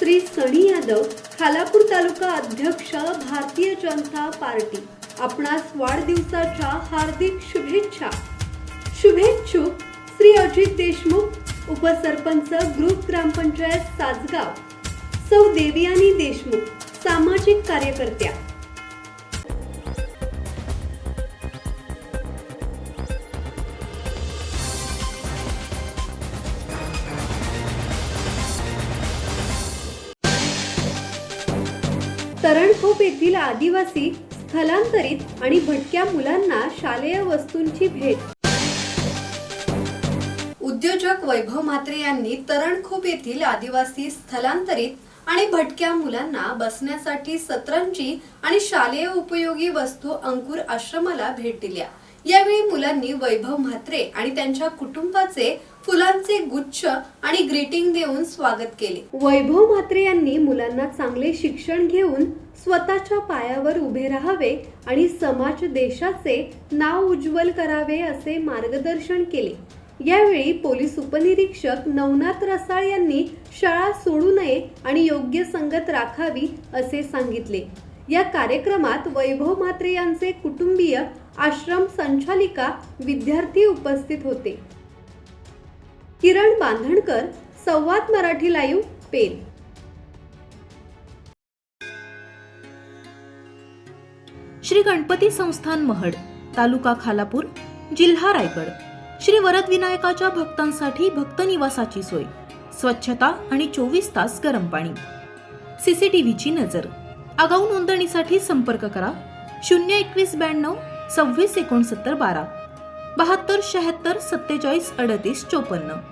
श्री सनी यादव, खालापूर तालुका अध्यक्ष, भारतीय जनता पार्टी। आपणास वाढदिवसाच्या हार्दिक शुभेच्छा। शुभेच्छुक श्री अजित देशमुख, उपसरपंच, ग्रुप ग्रामपंचायत सासगाव, सौ देवयानी देशमुख, सामाजिक कार्यकर्त्या। तरणखोप येथील आदिवासी, स्थलांतरित आणि भटक्या मुलांना शालेय वस्तूंची भेट। उद्योजक वैभव म्हात्रे यांनी तरणखोप येथील आदिवासी, स्थलांतरित आणि भटक्या मुलांना बसण्यासाठी सतरंजी आणि शालेय उपयोगी वस्तू अंकुर आश्रमाला भेट दिल्या। यावेळी मुलांनी वैभव म्हात्रे आणि त्यांच्या कुटुंबाचे फुलांचे गुच्छ आणि ग्रीटिंग देऊन स्वागत केले। वैभव म्हात्रे यांनी मुलांना चांगले शिक्षण घेऊन स्वतःच्या पायावर उभे राहावे आणि समाज देशाचे नाव उज्ज्वल करावे असे मार्गदर्शन केले। यावेळी पोलीस उपनिरीक्षक नवनाथ रसाळ यांनी शाळा सोडू नये आणि योग्य संगत राखावी असे सांगितले। या कार्यक्रमात वैभव म्हात्रे यांचे कुटुंबीय, आश्रम संचालिका, विद्यार्थी उपस्थित होते। किरण बांधणकर, संवाद मराठी लाईव्ह, पेन। श्री गणपती संस्थान महड, तालुका खालापूर, जिल्हा रायगड। श्री वरद विनायकाच्या भक्तांसाठी भक्त निवासाची सोय, स्वच्छता आणि 24 तास गरम पाणी, सीसीटीव्हीची नजर। आगाऊ नोंदणीसाठी संपर्क करा 021 92 26 69 12 72 76 47 38 54।